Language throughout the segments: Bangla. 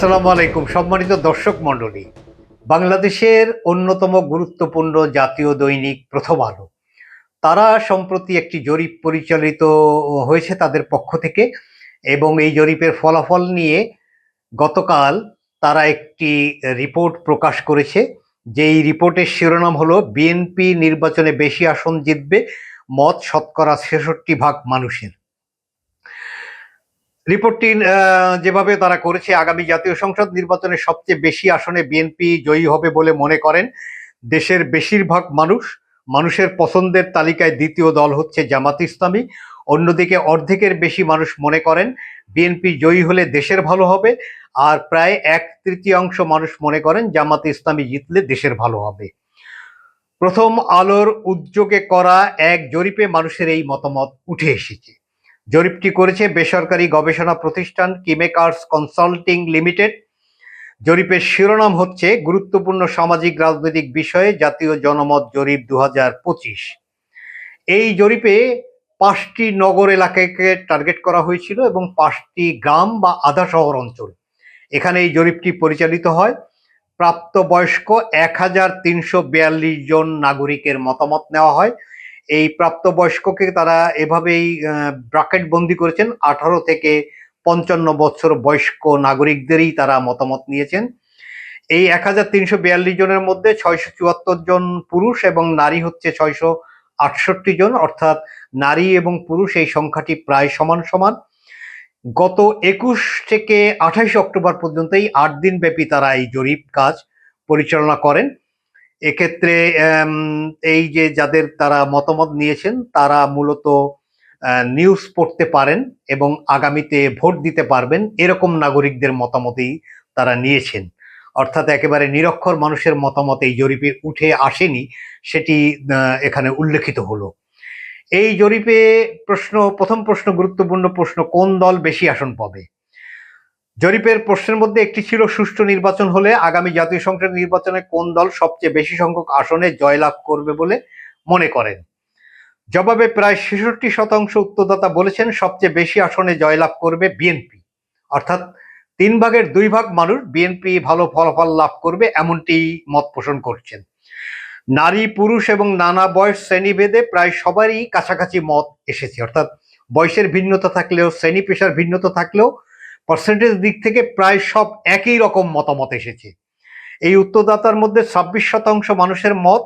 আসসালামু আলাইকুম সম্মানিত দর্শক মণ্ডলী। বাংলাদেশের অন্যতম গুরুত্বপূর্ণ জাতীয় দৈনিক প্রথম আলো তারা সম্প্রতি একটি জরিপ পরিচালিত হয়েছে তাদের পক্ষ থেকে, এবং এই জরিপের ফলাফল নিয়ে গতকাল তারা একটি রিপোর্ট প্রকাশ করেছে। যেই রিপোর্টের শিরোনাম হলো বিএনপি নির্বাচনে বেশি আসন জিতবে, মত শতকরা ৬৬% মানুষের। রিপোর্টটি যেভাবে তারা করেছে, আগামী জাতীয় সংসদ নির্বাচনে সবচেয়ে বেশি আসনে বিএনপি জয়ী হবে বলে মনে করেন দেশের বেশিরভাগ মানুষ। মানুষের পছন্দের তালিকায় দ্বিতীয় দল হচ্ছে জামাত ইসলামী। অন্যদিকে অর্ধেকের বেশি মানুষ মনে করেন বিএনপি জয়ী হলে দেশের ভালো হবে, আর প্রায় ১/৩ মানুষ মনে করেন জামাত ইসলামী জিতলে দেশের ভালো হবে। প্রথম আলোর উদ্যোগে করা এক জরিপে মানুষের এই মতামত উঠে এসেছে। জরিপটি করেছে বেসরকারি গবেষণা প্রতিষ্ঠান কিমেকার্স কনসাল্টিং লিমিটেড। জরিপের শিরোনাম হচ্ছে গুরুত্বপূর্ণ সামাজিক রাজনৈতিক বিষয়ে জাতীয় জনমত জরিপ ২০২৫। এই জরিপে ৫টি নগর এলাকাকে টার্গেট করা হয়েছিল এবং ৫টি গ্রাম বা আধা শহর অঞ্চল। এখানে এই জরিপটি পরিচালিত হয়। প্রাপ্তবয়স্ক ১,৩৪২ জন নাগরিকের মতামত নেওয়া হয়। এই প্রাপ্তবয়স্ককে তারা এভাবেই ব্র্যাকেট বন্দি করেছেন, ১৮ থেকে ৫৫ বছর বয়স্ক নাগরিকদেরই তারা মতামত নিয়েছেন। এই ১,৩৪২ জনের মধ্যে ৬৭৪ জন পুরুষ এবং নারী হচ্ছে ৬৬৮ জন, অর্থাৎ নারী এবং পুরুষ এই সংখ্যাটি প্রায় সমান সমান। গত ২১ থেকে ২৮ অক্টোবর পর্যন্ত এই ৮ দিন ব্যাপী তারা এই জরিপ কাজ পরিচালনা করেন। এক্ষেত্রে এই যে যাদের তারা মতামত নিয়েছেন তারা মূলত নিউজ পড়তে পারেন এবং আগামীতে ভোট দিতে পারবেন এরকম নাগরিকদের মতামতই তারা নিয়েছেন। অর্থাৎ একেবারে নিরক্ষর মানুষের মতামত এই জরিপে উঠে আসেনি, সেটি এখানে উল্লেখিত হলো। এই জরিপে প্রথম প্রশ্ন, গুরুত্বপূর্ণ প্রশ্ন, কোন দল বেশি আসন পাবে? জরিপের প্রশ্নের মধ্যে একটি ছিল সুষ্ঠু নির্বাচন হলে আগামী জাতীয় সংসদ নির্বাচনে কোন দল সবচেয়ে বেশি সংখ্যক আসনে জয়লাভ করবে বলে মনে করেন। জবাবে প্রায় ৬৬% উত্তরদাতা বলেছেন সবচেয়ে বেশি আসনে জয়লাভ করবে বিএনপি, অর্থাৎ 2/3 মানুষ বিএনপি ভালো ফলাফল লাভ করবে এমনটি মত পোষণ করছেন। নারী পুরুষ এবং নানা বয়স শ্রেণীভেদে প্রায় সবারই কাছাকাছি মত এসেছে, অর্থাৎ বয়সের ভিন্নতা থাকলেও শ্রেণী পেশার ভিন্নতা থাকলেও পার্সেন্টেজ দিক থেকে প্রায় সব একই রকম মতামত এসেছে। এই উত্তরদাতার মধ্যে ২৬% মানুষের মত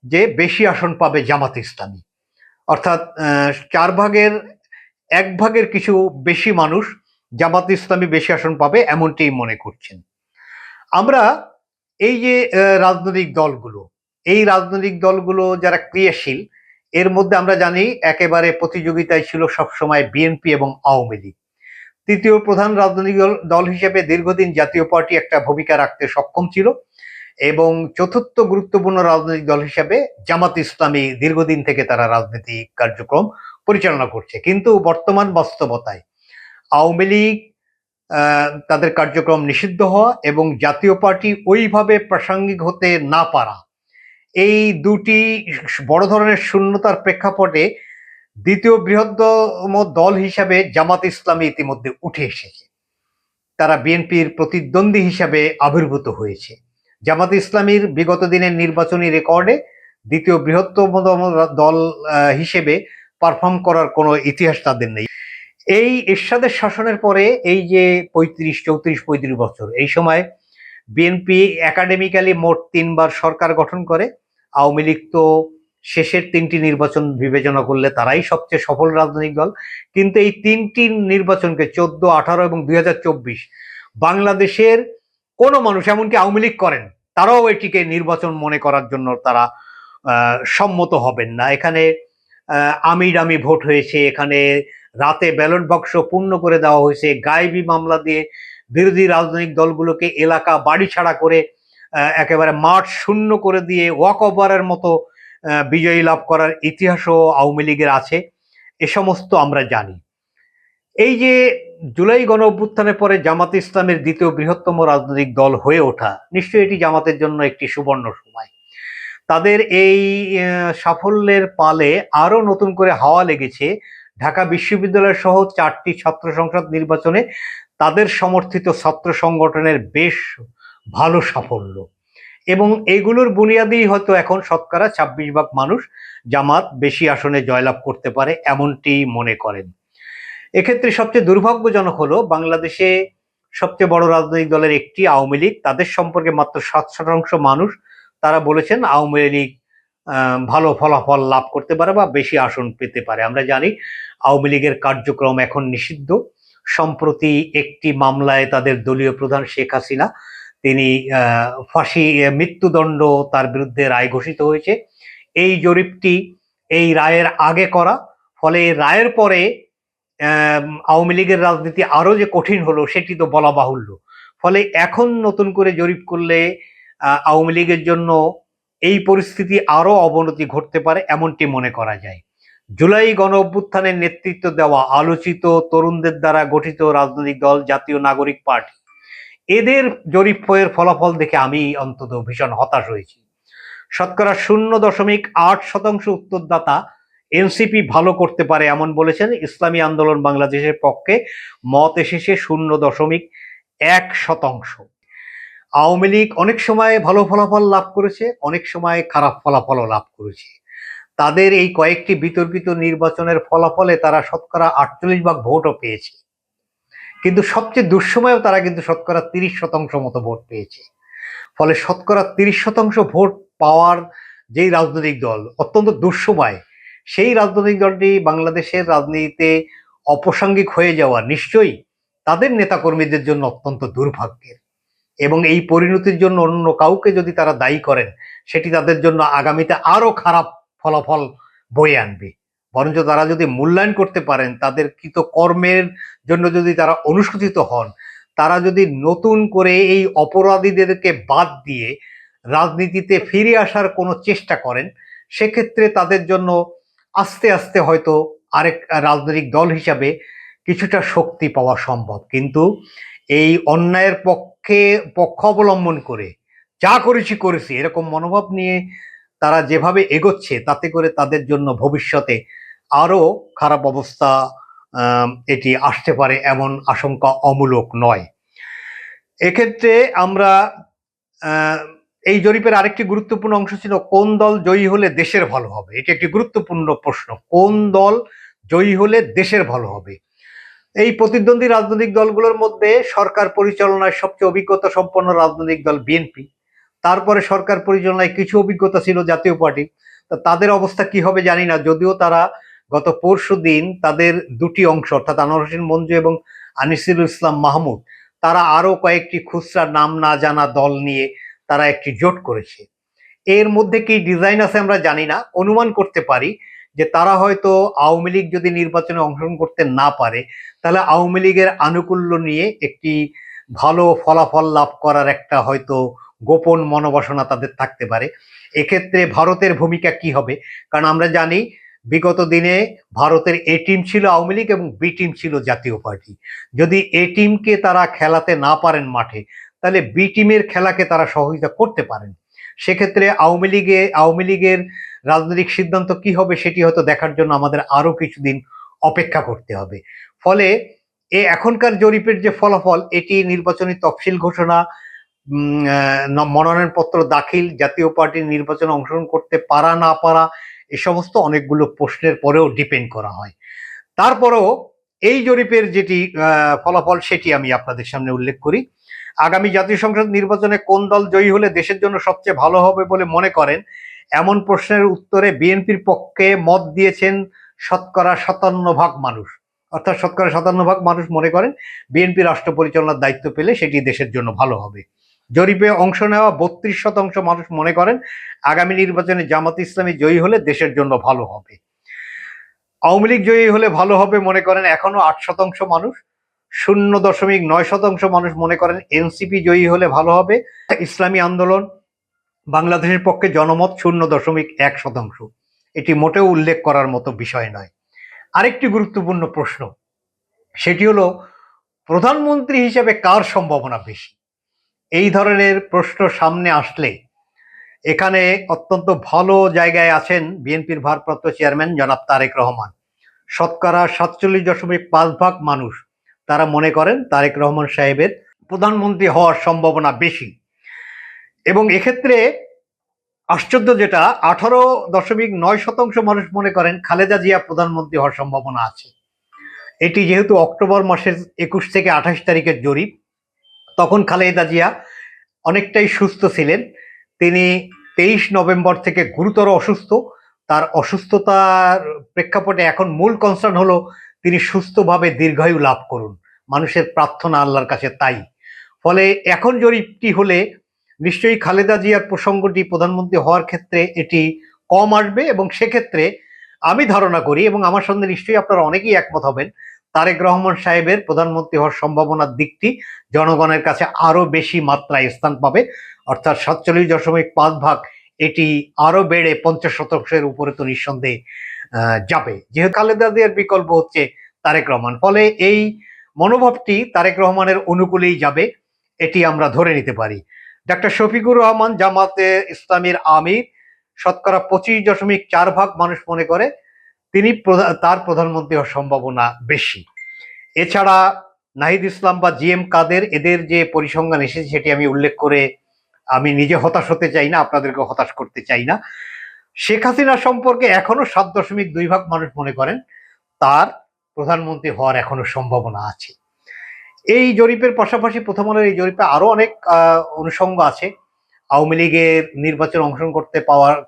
যে বেশি আসন পাবে জামাত ইসলামী, অর্থাৎ 1/4 কিছু বেশি মানুষ জামাত ইসলামী বেশি আসন পাবে এমনটি মনে করছেন। আমরা এই যে রাজনৈতিক দলগুলো যারা ক্রিয়াশীল, এর মধ্যে আমরা জানি একেবারে প্রতিযোগিতায় ছিল সবসময় বিএনপি এবং আওয়ামী লীগ। তৃতীয় প্রধান রাজনৈতিক দল হিসেবে দীর্ঘদিন জাতীয় পার্টি একটা ভূমিকা রাখতে সক্ষম ছিল, এবং চতুর্থ গুরুত্বপূর্ণ রাজনৈতিক দল হিসেবে জামাত ইসলামী দীর্ঘদিন থেকে তারা রাজনৈতিক কার্যক্রম পরিচালনা করছে। কিন্তু বর্তমান বাস্তবতায় আওয়ামী লীগ তাদের কার্যক্রম নিষিদ্ধ হওয়া এবং জাতীয় পার্টি ওইভাবে প্রাসঙ্গিক হতে না পারা, এই দুটি বড় ধরনের শূন্যতার প্রেক্ষাপটে দ্বিতীয় বৃহত্তম দল হিসাবে জামাত ইসলামী ইতিমধ্যে উঠে এসেছে। তারা বিএনপির প্রতিদ্বন্দ্বী হিসাবে আবির্ভূত হয়েছে। জামাত ইসলামীর বিগত দিনের নির্বাচনী রেকর্ডে দ্বিতীয় বৃহত্তম দল হিসেবে পারফর্ম করার কোনো ইতিহাস তাদের নেই। এই এরশাদের শাসনের পরে এই যে 34 বছর, এই সময় বিএনপি একাডেমিক্যালি মোট 3বার সরকার গঠন করে। আওয়ামী লীগ তো শেষের 3টি নির্বাচন বিবেচনা করলে তারাই সবচেয়ে সফল রাজনৈতিক দল। কিন্তু এই 3টি নির্বাচনকে 14, 18 এবং 2024 বাংলাদেশের কোনো মানুষ, এমনকি আওয়ামী লীগ করেন, তারাও এটিকে নির্বাচন মনে করার জন্য তারা সম্মত হবেন না। এখানে আমিরামি ভোট হয়েছে, এখানে রাতে ব্যালট বাক্স পূর্ণ করে দেওয়া হয়েছে, গায়েবী মামলা দিয়ে বিরোধী রাজনৈতিক দলগুলোকে এলাকা বাড়ি ছাড়া করে একেবারে মাঠ শূন্য করে দিয়ে ওয়াক ওভারের মতো বিজয়ী লাভ করার ইতিহাসও আওয়ামী লীগের আছে। এ সমস্ত আমরা জানি। এই যে জুলাই গণ অভ্যুত্থানের পরে জামাত ইসলামের দ্বিতীয় বৃহত্তম রাজনৈতিক দল হয়ে ওঠা, নিশ্চয়ই এটি জামাতের জন্য একটি সুবর্ণ সময়। তাদের এই সাফল্যের পালে আরো নতুন করে হাওয়া লেগেছে ঢাকা বিশ্ববিদ্যালয় সহ 4টি ছাত্র সংসদ নির্বাচনে তাদের সমর্থিত ছাত্র সংগঠনের বেশ ভালো সাফল্য, এবং এগুলোর বুনিয়াদি হয়তো এখন শতকরা 26 ভাগ মানুষ জামাত বেশি আসনে জয়লাভ করতে পারে এমনটি মনে করেন। এক্ষেত্রে সবচেয়ে দুর্ভাগ্যজনক হলো বাংলাদেশে সবচেয়ে বড় রাজনৈতিক দলের একটি আওয়ামী লীগ, তাদের সম্পর্কে মাত্র 7% মানুষ তারা বলেছেন আওয়ামী লীগ ভালো ফলাফল লাভ করতে পারে বা বেশি আসন পেতে পারে। আমরা জানি আওয়ামী লীগের কার্যক্রম এখন নিষিদ্ধ। সম্প্রতি একটি মামলায় তাদের দলীয় প্রধান শেখ হাসিনা তিনি ফাঁসি মৃত্যুদণ্ড তার বিরুদ্ধে রায় ঘোষিত হয়েছে। এই জরিপটি এই রায়ের আগে করা, ফলে রায়ের পরে আওয়ামী লীগের রাজনীতি আরো যে কঠিন হলো সেটি তো বলা বাহুল্য। ফলে এখন নতুন করে জরিপ করলে আওয়ামী লীগের জন্য এই পরিস্থিতি আরো অবনতি ঘটতে পারে এমনটি মনে করা যায়। জুলাই গণ অভ্যুত্থানের নেতৃত্ব দেওয়া আলোচিত তরুণদের দ্বারা গঠিত রাজনৈতিক দল জাতীয় নাগরিক পার্টি, এদের জরিপের ফলাফল দেখে আমি অন্তত ভীষণ হতাশ হয়েছি। শতকরা 0.8% উত্তরদাতা এনসিপি ভালো করতে পারে এমন বলেছেন। ইসলামী আন্দোলন বাংলাদেশের পক্ষে মত এসেছে 0.1%। আওয়ামী লীগ অনেক সময় ভালো ফলাফল লাভ করেছে, অনেক সময় খারাপ ফলাফলও লাভ করেছে। তাদের এই কয়েকটি বিতর্কিত নির্বাচনের ফলাফলে তারা শতকরা 48 ভাগ ভোটও পেয়েছে, কিন্তু সবচেয়ে দুঃসময়েও তারা কিন্তু শতকরা 30% মতো ভোট পেয়েছে। ফলে শতকরা 30% ভোট পাওয়ার যেই রাজনৈতিক দল অত্যন্ত দুঃসময়, সেই রাজনৈতিক দলটি বাংলাদেশের রাজনীতিতে অপ্রাসঙ্গিক হয়ে যাওয়া নিশ্চয়ই তাদের নেতাকর্মীদের জন্য অত্যন্ত দুর্ভাগ্যের, এবং এই পরিণতির জন্য অন্য কাউকে যদি তারা দায়ী করেন সেটি তাদের জন্য আগামীতে আরো খারাপ ফলাফল বয়ে আনবে। বরঞ্চ তারা যদি মূল্যায়ন করতে পারেন, তাদের কৃত কর্মের জন্য যদি তারা অনুশোচিত হন, তারা যদি নতুন করে এই অপরাধীদেরকে বাদ দিয়ে রাজনীতিতে ফিরে আসার কোনো চেষ্টা করেন, সেক্ষেত্রে তাদের জন্য আস্তে আস্তে হয়তো আরেক রাজনৈতিক দল হিসাবে কিছুটা শক্তি পাওয়া সম্ভব। কিন্তু এই অন্যায়ের পক্ষ অবলম্বন করে যা করেছি করেছি এরকম মনোভাব নিয়ে তারা যেভাবে এগোচ্ছে, তাতে করে তাদের জন্য ভবিষ্যতে আরো খারাপ অবস্থা এটি আসতে পারে এমন আশঙ্কা অমূলক নয়। এক্ষেত্রে আমরা এই জরিপের আরেকটি গুরুত্বপূর্ণ অংশ ছিল কোন দল জয়ী হলে দেশের ভালো হবে। এটি একটি গুরুত্বপূর্ণ প্রশ্ন, কোন দল জয়ী হলে দেশের ভালো হবে। এই প্রতিদ্বন্দ্বী রাজনৈতিক দলগুলোর মধ্যে সরকার পরিচালনায় সবচেয়ে অভিজ্ঞতা সম্পন্ন রাজনৈতিক দল বিএনপি, তারপরে সরকার পরিচালনায় কিছু অভিজ্ঞতা ছিল জাতীয় পার্টি। তাদের অবস্থা কি হবে জানি না, যদিও তারা গত পরশুদিন তাদের দুটি অংশ অর্থাৎ আনোয়ার হোসেন মঞ্জু এবং আনিসুল ইসলাম মাহমুদ, তারা আরো কয়েকটি খুচরা নাম না জানা দল নিয়ে তারা একটি জোট করেছে। এর মধ্যে কি ডিজাইন আছে আমরা জানি না, অনুমান করতে পারি যে তারা হয়তো আওয়ামী লীগ যদি নির্বাচনে অংশগ্রহণ করতে না পারে, তাহলে আওয়ামী লীগের আনুকূল্য নিয়ে একটি ভালো ফলাফল লাভ করার একটা হয়তো গোপন মনোবাসনা তাদের থাকতে পারে। এক্ষেত্রে ভারতের ভূমিকা কি হবে, কারণ আমরা জানি বিগত দিনে ভারতের এ টিম ছিল আওয়ামী লীগ এবং বি টিম ছিল জাতীয় পার্টি। যদি এ টিমকে তারা খেলাতে না পারেন মাঠে, তাহলে বি টিমের খেলাকে তারা সহযোগিতা করতে পারেন। সেক্ষেত্রে আওয়ামী লীগের রাজনৈতিক সিদ্ধান্ত কি হবে সেটি হয়তো দেখার জন্য আমাদের আরো কিছুদিন অপেক্ষা করতে হবে। ফলে এখনকার জরিপের যে ফলাফল, এটি নির্বাচনী তফসিল ঘোষণা, মনোনয়নপত্র দাখিল, জাতীয় পার্টির নির্বাচনে অংশগ্রহণ করতে পারা না পারা, এ সমস্ত অনেকগুলো প্রশ্নের পরেও ডিপেন্ড করা হয়। তারপরেও এই জরিপের যেটি ফলাফল সেটি আমি আপনাদের সামনে উল্লেখ করি। আগামী জাতীয় সংসদ নির্বাচনে কোন দল জয়ী হলে দেশের জন্য সবচেয়ে ভালো হবে বলে মনে করেন এমন প্রশ্নের উত্তরে বিএনপির পক্ষে মত দিয়েছেন শতকরা 57% মানুষ। অর্থাৎ শতকরা 57% মানুষ মনে করেন বিএনপি রাষ্ট্র পরিচালনার দায়িত্ব পেলে সেটি দেশের জন্য ভালো হবে। জরিপে অংশ নেওয়া 32% মানুষ মনে করেন আগামী নির্বাচনে জামাত ইসলামী জয়ী হলে দেশের জন্য ভালো হবে। আওয়ামী লীগ জয়ী হলে ভালো হবে মনে করেন এখনো 8% মানুষ। 0.9% মানুষ মনে করেন এনসিপি জয়ী হলে ভালো হবে। ইসলামী আন্দোলন বাংলাদেশের পক্ষে জনমত 0.1%। এটি মোটেও উল্লেখ করার মতো বিষয় নয়। আরেকটি গুরুত্বপূর্ণ প্রশ্ন, সেটি হলো প্রধানমন্ত্রী হিসেবে কার সম্ভাবনা বেশি। এই ধরনের প্রশ্ন সামনে আসলে এখানে অত্যন্ত ভালো জায়গায় আছেন বিএনপির ভারপ্রাপ্ত চেয়ারম্যান জনাব তারেক রহমান। শতকরা 47.5% মানুষ তারা মনে করেন তারেক রহমান সাহেবের প্রধানমন্ত্রী হওয়ার সম্ভাবনা বেশি। এবং এক্ষেত্রে আশ্চর্য যেটা, 18.9% মানুষ মনে করেন খালেদা জিয়া প্রধানমন্ত্রী হওয়ার সম্ভাবনা আছে। এটি যেহেতু অক্টোবর মাসের 21 থেকে 28 তারিখের জরিপ, তখন খালেদা জিয়া অনেকটাই সুস্থ ছিলেন। তিনি 23 নভেম্বর থেকে গুরুতর অসুস্থ। তার অসুস্থতার প্রেক্ষাপটে এখন মূল কনসার্ন হলো তিনি সুস্থভাবে দীর্ঘায়ু লাভ করুন। মানুষের প্রার্থনা আল্লাহর কাছে তাই। ফলে এখন জরিপটি হলে নিশ্চয়ই খালেদা জিয়ার প্রসঙ্গটি প্রধানমন্ত্রী হওয়ার ক্ষেত্রে এটি কম আসবে, এবং সেক্ষেত্রে আমি ধারণা করি, এবং আমার সঙ্গে নিশ্চয়ই আপনারা অনেকেই একমত হবেন, তারেক রহমান সাহেবের প্রধানমন্ত্রী হওয়ার সম্ভাবনার দিকটি জনগণের কাছে আরো বেশি মাত্রায় স্থান পাবে, অর্থাৎ 47.5 এটি আরো বেড়ে 50% উপরে তো নিঃসন্দেহে যাবে, যেহেতু খালেদা জিয়ার বিকল্প হচ্ছে তারেক রহমান। ফলে এই মনোভাবটি তারেক রহমানের অনুকূলেই যাবে, এটি আমরা ধরে নিতে পারি। ডাক্তার শফিকুর রহমান জামাতে ইসলামীর আমির, 25.4% মানুষ মনে করে তিনি তার প্রধানমন্ত্রী হওয়ার সম্ভাবনা বেশি। এছাড়া নাহিদ ইসলাম বা জি এম কাদের, এদের যে পরিসংখ্যান এসেছে সেটি আমি উল্লেখ করে আমি নিজে হতাশ হতে চাই না, আপনাদেরকে হতাশ করতে চাই না। শেখ হাসিনা সম্পর্কে এখনো 7.2% মানুষ মনে করেন তার প্রধানমন্ত্রী হওয়ার এখনো সম্ভাবনা আছে। এই জরিপের পাশাপাশি প্রথম আলোর এই জরিপে আরো অনেক অনুষঙ্গ আছে। আওয়ামী লীগের নির্বাচনে অংশগ্রহণ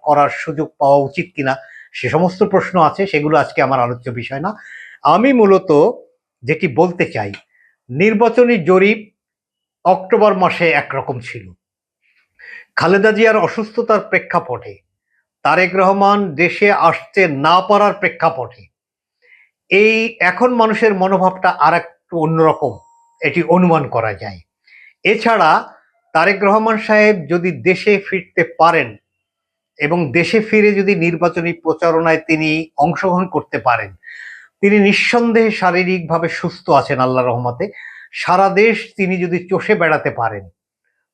করার সুযোগ পাওয়া উচিত কিনা সে সমস্ত প্রশ্ন আছে, সেগুলো আজকে আমার আলোচ্য বিষয় না। আমি মূলত যেটি বলতে চাই, নির্বাচনী জরিপ অক্টোবর মাসে একরকম ছিল। খালেদা জিয়ার অসুস্থতার প্রেক্ষাপটে, তারেক রহমান দেশে আসতে না পারার প্রেক্ষাপটে এই এখন মানুষের মনোভাবটা আর একটু অন্যরকম, এটি অনুমান করা যায়। এছাড়া তারেক রহমান সাহেব যদি দেশে ফিরতে পারেন এবং দেশে ফিরে যদি নির্বাচনী প্রচারণায় তিনি অংশগ্রহণ করতে পারেন, তিনি নিঃসন্দেহে শারীরিকভাবে সুস্থ আছেন আল্লাহর রহমতে। সারা দেশ তিনি যদি চষে বেড়াতে পারেন,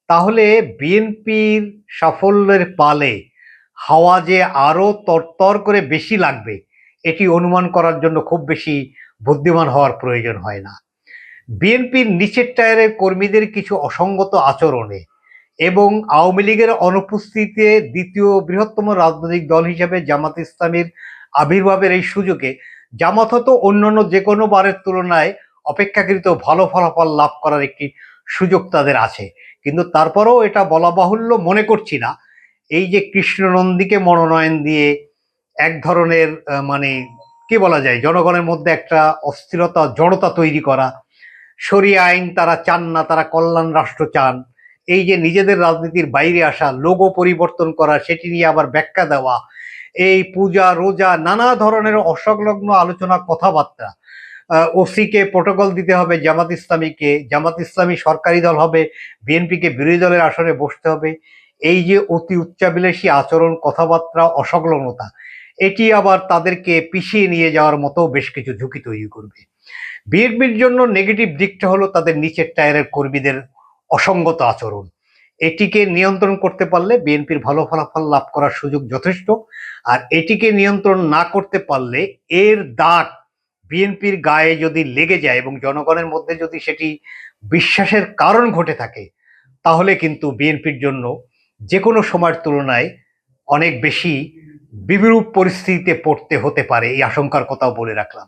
তাহলে বিএনপির সাফল্যের পালে হাওয়া যে আরো তরতর করে বেশি লাগবে, এটি অনুমান করার জন্য খুব বেশি বুদ্ধিমান হওয়ার প্রয়োজন হয় না। বিএনপির নিচের টায়ারের কর্মীদের কিছু অসঙ্গত আচরণে এবং আওয়ামী লীগের অনুপস্থিতিতে দ্বিতীয় বৃহত্তম রাজনৈতিক দল হিসেবে জামাত ইসলামীর আবির্ভাবের এই সুযোগে জামাত হয়তো অন্যান্য যে কোনো বারের তুলনায় অপেক্ষাকৃত ভালো ফলাফল লাভ করার একটি সুযোগ তাদের আছে। কিন্তু তারপরেও এটা বলা বাহুল্য মনে করছি না, এই যে কৃষ্ণনন্দীকে মনোনয়ন দিয়ে এক ধরনের মানে কি বলা যায়, জনগণের মধ্যে একটা অস্থিরতা জড়তা তৈরি করা, শরিয়া আইন তারা চান না, তারা কল্যাণ রাষ্ট্র চান, এই যে নিজেদের রাজনীতির বাইরে আসা, লোগো পরিবর্তন করা, সেটি নিয়ে আবার ব্যাখ্যা দেওয়া, এই পূজা রোজা নানা ধরনের অসংলগ্ন আলোচনা কথাবার্তা, ওসিকে প্রোটোকল দিতে হবে জামাত ইসলামীকে, জামাত ইসলামী সরকারি দল হবে, বিএনপিকে বিরোধী দলের আসনে বসতে হবে, এই যে অতি উচ্চাভিলাষী আচরণ, কথাবার্তা, অসংলগ্নতা, এটি আবার তাদেরকে পিছিয়ে নিয়ে যাওয়ার মতো বেশ কিছু ঝুঁকি তৈরি করবে। বিএনপির জন্য নেগেটিভ দিকটা হলো তাদের নিচের টায়ারের কর্মীদের অসঙ্গত আচরণ। এটিকে নিয়ন্ত্রণ করতে পারলে বিএনপির ভালো ফলাফল লাভ করার সুযোগ যথেষ্ট, আর এটিকে নিয়ন্ত্রণ না করতে পারলে এর দাগ বিএনপির গায়ে যদি লেগে যায় এবং জনগণের মধ্যে যদি সেটি বিশ্বাসের কারণ ঘটে থাকে, তাহলে কিন্তু বিএনপির জন্য যে কোনো সময়ের তুলনায় অনেক বেশি বিরূপ পরিস্থিতিতে পড়তে হতে পারে, এই আশঙ্কার কথাও বলে রাখলাম।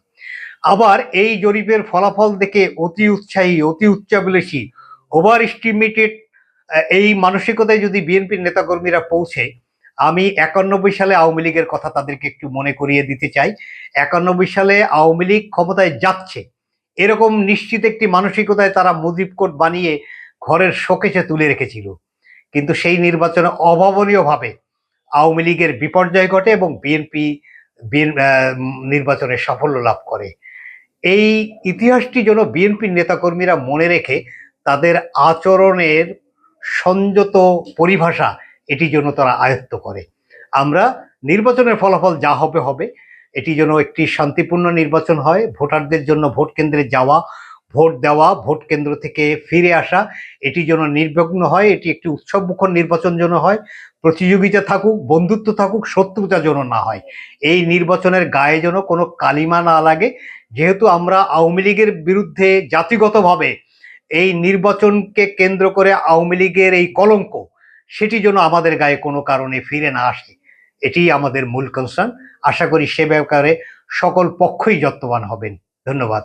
আবার এই জরিপের ফলাফল দেখে অতি উৎসাহী, অতি উচ্চাভিলাষী, ওভার এস্টিমেটেড এই মানসিকতায় যদি বিএনপির নেতাকর্মীরা পৌঁছে, আমি 91 সালে আওয়ামী লীগের কথা তাদেরকে একটু মনে করিয়ে দিতে চাই। 91 সালে আওয়ামী লীগ ক্ষমতায় যাচ্ছে এরকম নিশ্চিত একটি মানসিকতায় তারা মুজিব কোড বানিয়ে ঘরের শোকেসে তুলে রেখেছিল, কিন্তু সেই নির্বাচনে অভাবনীয়ভাবে আওয়ামী লীগের বিপর্যয় ঘটে এবং বিএনপি নির্বাচনে সাফল্য লাভ করে। এই ইতিহাসটি যেন বিএনপির নেতাকর্মীরা মনে রেখে তাদের আচরণের সংযত পরিভাষা এটি যেন তারা আয়ত্ত করে। আমরা নির্বাচনের ফলাফল যা হবে হবে, এটি যেন একটি শান্তিপূর্ণ নির্বাচন হয়, ভোটারদের জন্য ভোট কেন্দ্রে যাওয়া, ভোট দেওয়া, ভোট কেন্দ্র থেকে ফিরে আসা, এটি যেন নির্বিঘ্ন হয়, এটি একটি উৎসবমুখর নির্বাচন যেন হয়, প্রতিযোগিতা থাকুক, বন্ধুত্ব থাকুক, শত্রুতা যেন না হয়। এই নির্বাচনের গায়ে যেন কোনো কালিমা না লাগে, যেহেতু আমরা আওয়ামী লীগের বিরুদ্ধে জাতিগতভাবে এই নির্বাচনকে কেন্দ্র করে আওয়ামী লীগের এই কলঙ্ক সেটি যেন আমাদের গায়ে কোনো কারণে ফিরে না আসে, এটি আমাদের মূল কনসার্ন। আশা করি সে ব্যাপারে সকল পক্ষই যত্নবান হবেন। ধন্যবাদ।